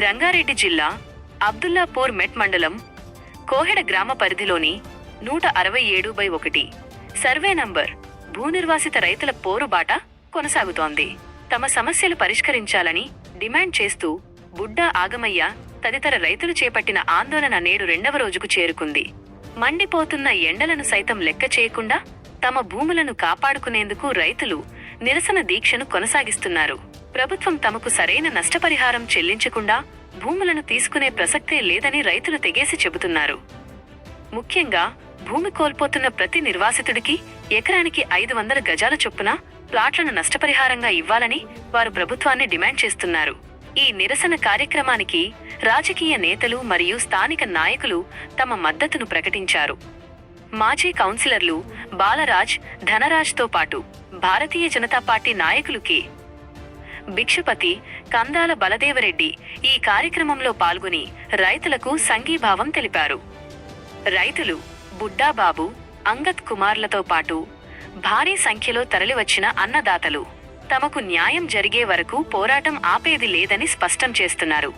రంగారెడ్డి జిల్లా అబ్దుల్లాపూర్ మెట్ మండలం కోహెడ గ్రామ పరిధిలోని 167/1 సర్వే నంబర్ భూనిర్వాసిత రైతుల పోరుబాట కొనసాగుతోంది. తమ సమస్యలు పరిష్కరించాలని డిమాండ్ చేస్తూ బుడ్డా ఆగమయ్య తదితర రైతులు చేపట్టిన ఆందోళన నేడు 2వ రోజుకు చేరుకుంది. మండిపోతున్న ఎండలను సైతం లెక్క చేయకుండా తమ భూములను కాపాడుకునేందుకు రైతులు నిరసన దీక్షను కొనసాగిస్తున్నారు. ప్రభుత్వం తమకు సరైన నష్టపరిహారం చెల్లించకుండా భూములను తీసుకునే ప్రసక్తే లేదని రైతులు తెగేసి చెబుతున్నారు. ముఖ్యంగా భూమి కోల్పోతున్న ప్రతి నిర్వాసితుడికి ఎకరానికి 500 గజాల చొప్పున ప్లాట్లను నష్టపరిహారంగా ఇవ్వాలని వారు ప్రభుత్వాన్ని డిమాండ్ చేస్తున్నారు. ఈ నిరసన కార్యక్రమానికి రాజకీయ నేతలు మరియు స్థానిక నాయకులు తమ మద్దతును ప్రకటించారు. మాజీ కౌన్సిలర్లు బాలరాజ్, ధనరాజ్తో పాటు భారతీయ జనతా పార్టీ నాయకులు కె. భిక్షపతి, కందాల బలదేవరెడ్డి ఈ కార్యక్రమంలో పాల్గొని రైతులకు సంఘీభావం తెలిపారు. రైతులు బుడ్డాబాబు, అంగత్ కుమార్లతో పాటు భారీ సంఖ్యలో తరలివచ్చిన అన్నదాతలు తమకు న్యాయం జరిగే వరకు పోరాటం ఆపేది లేదని స్పష్టం చేస్తున్నారు.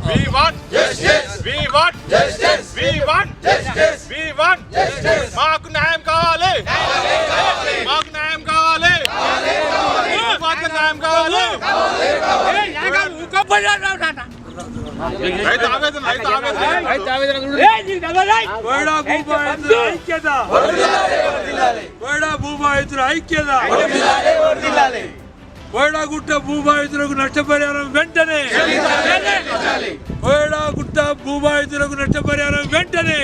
We want justice. We want justice. We want justice. We want justice. మాకు న్యాయం కావాలి. మాకు న్యాయం కావాలి. మాకు న్యాయం కావాలి. రైతు ఆవేదన కోయడాగుట్ట భూబాధితులకు నష్టపరిహారం వెంటనే, కోయడాగుట్ట భూబాధితులకు నష్టపరిహారం వెంటనే,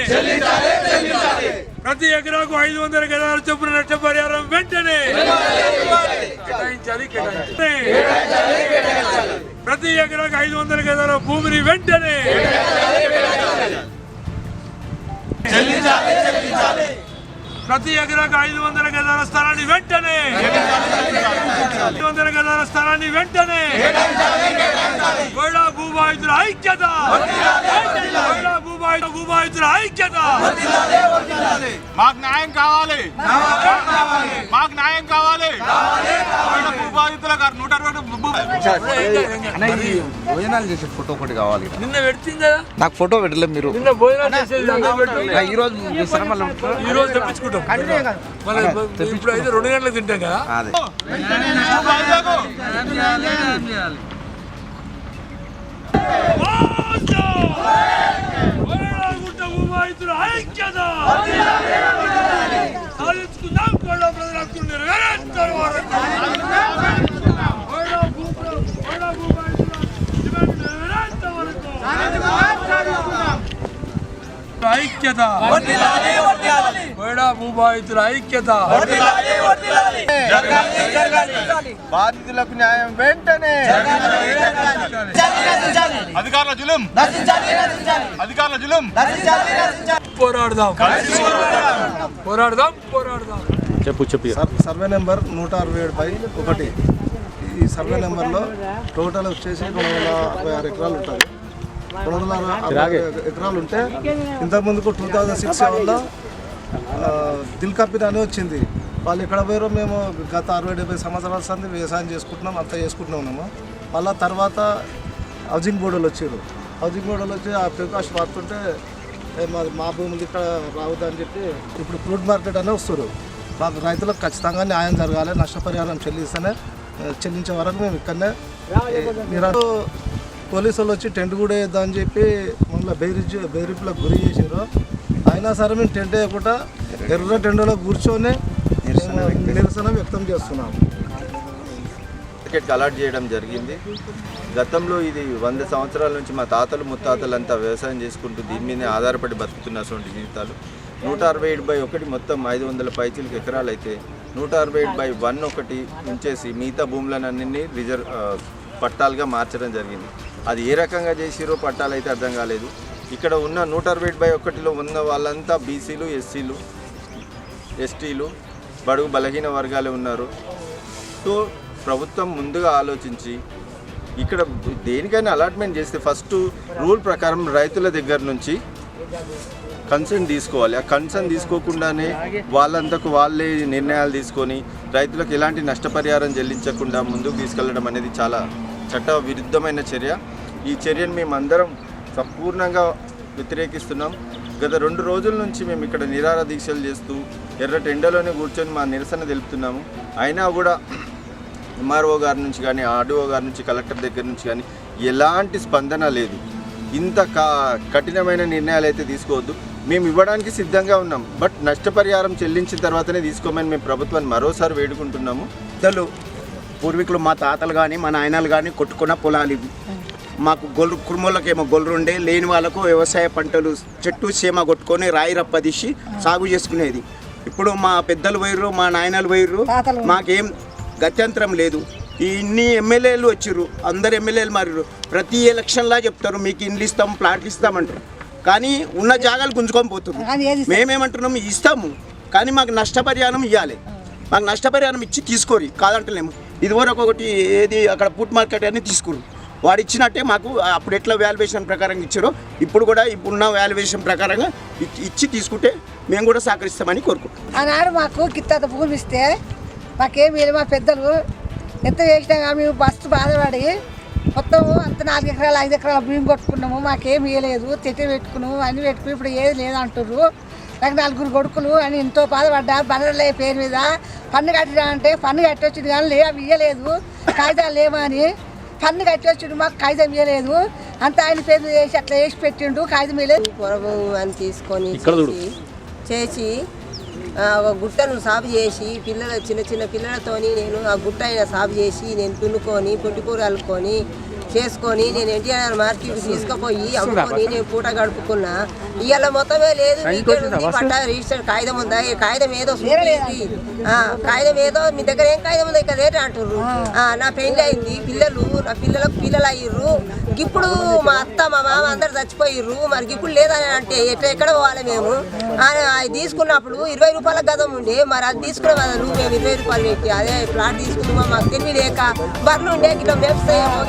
ప్రతి ఎకరాకు 500 గజాల చొప్పున నష్టపరిహారం వెంటనే ప్రతి ఎకరాకు 500 గజాల భూమిని వెంటనే ప్రతి ఎకరాకు 500 గజాల స్థలాన్ని వెంటనే 500 గజాల స్థలాన్ని వెంటనే కోయడా భూబాధితుల ఐక్యత, కోయడా భూబాధితుల ఐక్యత. మాకు న్యాయం కావాలి. మాకు న్యాయం కావాలి. భూబాధితులకు 160 భోజనాలు చేసే ఫోటో ఒకటి కావాలి. నిన్న పెడుతుంది కదా, నాకు ఫోటో పెట్టలేదు. మీరు నిన్న భోజనాలు చేసేది ఈ రోజు తెప్పించుకుంటాం. ఇప్పుడు అయితే 2 గంటలకు తింటాం కదా. ఐక్యత సాధించుకుందాం. కోయడా ప్రజల హక్కులు నెరవేర్చారు. ఐక్యత, కోయడా భూబాధితుల ఐక్యత. బాధితులకు న్యాయం వెంటనే. అధికారుల జులుం, అధికారుల జులుం. పోరాడదాం, పోరాడదాం, పోరాడదాం. చెప్పు. Survey number 167/1. ఈ సర్వే నెంబర్లో టోటల్ వచ్చేసి 266 ఎకరాలు ఉంటుంది. 260 ఎకరాలు ఉంటే ఇంతకుముందుకు 2006-7లో దిల్కపిన్ అని వచ్చింది. వాళ్ళు ఎక్కడ పోయారో మేము గత 60-70 సంవత్సరాల సంది వ్యవసాయం చేసుకుంటున్నాం, అంతా చేసుకుంటూనే ఉన్నాము. మళ్ళీ తర్వాత హౌసింగ్ బోర్డులు వచ్చారు. హౌసింగ్ బోర్డులు వచ్చి ఆ ప్రకాష్ వాడుతుంటే మా భూములు ఇక్కడ రావద్దని చెప్పి ఇప్పుడు ఫ్రూట్ మార్కెట్ అనే వస్తారు. మాకు రైతులకు ఖచ్చితంగా న్యాయం జరగాలి. నష్టపరిహారం చెల్లించే వరకు మేము ఇక్కడనే మీరు పోలీసు వాళ్ళు వచ్చి టెంట్ కూడా వేద్దామని చెప్పి మళ్ళీ బెదిరింపులకు గురి చేసారు. అయినా సరే మేము టెంట్ వేయకుండా ఎర్ర టెంట్లో కూర్చొని నిరసన వ్యక్తం చేస్తున్నాం. మార్కెట్కి అలాట్ చేయడం జరిగింది. గతంలో ఇది 100 సంవత్సరాల నుంచి మా తాతలు ముత్తాతలంతా వ్యవసాయం చేసుకుంటూ దీని మీదే ఆధారపడి బతుకుతున్నటువంటి జీవితాలు. 167/1 మొత్తం 500 పైచీలకు ఎకరాలు అయితే 167/1 ఒకటి ఉంచేసి మిగతా భూములన్నీ పట్టాలుగా మార్చడం జరిగింది. అది ఏ రకంగా చేసిరో పట్టాలు అయితే అర్థం కాలేదు. ఇక్కడ ఉన్న 167/1లో ఉన్న వాళ్ళంతా బీసీలు, ఎస్సీలు, ఎస్టీలు, బడుగు బలహీన వర్గాలే ఉన్నారు. సో ప్రభుత్వం ముందుగా ఆలోచించి ఇక్కడ దేనికైనా అలాట్మెంట్ చేస్తే ఫస్ట్ రూల్ ప్రకారం రైతుల దగ్గర నుంచి కన్సర్న్ తీసుకోవాలి. ఆ కన్సర్న్ తీసుకోకుండానే వాళ్ళంతకు వాళ్ళే నిర్ణయాలు తీసుకొని రైతులకు ఎలాంటి నష్టపరిహారం చెల్లించకుండా ముందుకు తీసుకెళ్లడం అనేది చాలా చట్ట విరుద్ధమైన చర్య. ఈ చర్యను మేమందరం సంపూర్ణంగా వ్యతిరేకిస్తున్నాం. గత 2 రోజుల నుంచి మేము ఇక్కడ నిరాహార దీక్షలు చేస్తూ ఎర్రటి ఎండలోనే కూర్చొని మా నిరసన తెలుపుతున్నాము. అయినా కూడా ఎంఆర్ఓ గారి నుంచి కానీ, ఆర్డీఓ గారి నుంచి, కలెక్టర్ దగ్గర నుంచి కానీ ఎలాంటి స్పందన లేదు. ఇంత కఠినమైన నిర్ణయాలు అయితే తీసుకోవద్దు. మేము ఇవ్వడానికి సిద్ధంగా ఉన్నాం, బట్ నష్టపరిహారం చెల్లించిన తర్వాతనే తీసుకోమని మేము ప్రభుత్వాన్ని మరోసారి వేడుకుంటున్నాము. పెద్దలు పూర్వీకులు మా తాతలు కానీ మా నాయనలు కానీ కొట్టుకున్న పొలాలు ఇవి. మాకు కుటుంబాలకేమో గొర్రెలు ఉండే, లేని వాళ్ళకు వ్యవసాయ పంటలు చెట్టు సీమ కొట్టుకొని రాయి రప్ప తీసి సాగు చేసుకునేది. ఇప్పుడు మా పెద్దలు పోయిర్రు, మా నాయనలు పోయిర్రు, మాకేం గత్యంతరం లేదు. ఇన్ని ఎమ్మెల్యేలు వచ్చిర్రు, అందరు ఎమ్మెల్యేలు మారిర్రు. ప్రతి ఎలక్షన్లా చెప్తారు మీకు ఇండ్లు ఇస్తాం, ప్లాట్లు ఇస్తామంటారు, కానీ ఉన్న జాగాలు గుంజుకొని పోతున్నారు. మేమేమంటున్నాం, ఇస్తాము కానీ మాకు నష్టపరిహారం ఇవ్వాలి. మాకు నష్టపరిహారం ఇచ్చి తీసుకోరు, కాదంటలేము. ఇదివరకు ఒకటి ఏది అక్కడ ఫుడ్ మార్కెట్ అని తీసుకురు, వాడు ఇచ్చినట్టే మాకు అప్పుడు ఎట్లా వాల్యుయేషన్ ప్రకారం ఇచ్చారో ఇప్పుడు కూడా ఇప్పుడున్న వాల్యుయేషన్ ప్రకారంగా ఇచ్చి తీసుకుంటే మేము కూడా సహకరిస్తామని కోరుకుంటున్నాం. ఆనాడు మాకు కిత్త భూమి ఇస్తే మాకేమి మా పెద్దలు ఎంత చేసినా కానీ మేము బస్సు బాధపడి మొత్తం అంత 4 ఎకరాలు 5 ఎకరాల భూమి కొట్టుకున్నాము. మాకేమి ఇవ్వలేదు, చెట్టు పెట్టుకున్నాము, అన్నీ పెట్టుకుని ఇప్పుడు ఏది లేదంటుర్రు. నాకు 4 కొడుకులు అని ఎంతో బాధపడ్డా. బండలే పేరు మీద పన్ను కట్టినా అంటే పన్ను కట్టొచ్చింది కానీ అవి ఇవ్వలేదు, కాగితాలు లేవని పన్ను కట్టొచ్చిండు, మాకు కాగితం ఇవ్వలేదు. అంత ఆయన పేరు చేసి అట్లా వేసి పెట్టిండు, కాగితం ఇవ్వలేదు. పొరభూమి అని తీసుకొని చేసి ఒక గుట్టను సాగు చేసి చిన్న చిన్న పిల్లలతోని నేను ఆ గుట్ట అయినా సాగు చేసి నేను దున్నుకొని పొట్టికూర అల్లుకొని చేసుకొని నేను ఎన్టీఆర్ మార్కెట్ తీసుకుపోయి అమ్ముకొని నేను పూట గడుపుకున్నా. ఇవాళ మొత్తమే లేదు, పట్టా రిజిస్టర్ కాగితం ఉందా, ఈ కాగితం ఏదో కాగితం ఏదో మీ దగ్గర ఏం కాగితం ఉందా ఇక్కడ రేటు అంటుర్రు. నా పెళ్లి అయింది, నా పిల్లలకు పిల్లలు అయ్యిర్రు. ఇప్పుడు మా అత్త మా మామ అందరు చచ్చిపోయిర్రు, మరి ఇప్పుడు లేదని అంటే ఎక్కడ పోవాలి మేము? అది తీసుకున్నప్పుడు 20 రూపాయల గతం ఉండే, మరి అది తీసుకునే బదులు మేము 20 రూపాయలు పెట్టి అదే ప్లాట్ తీసుకున్నామా మాకు తెలివి లేక బర్రెలు ఉండే ఇట్లా మేపుస్తాయేమో.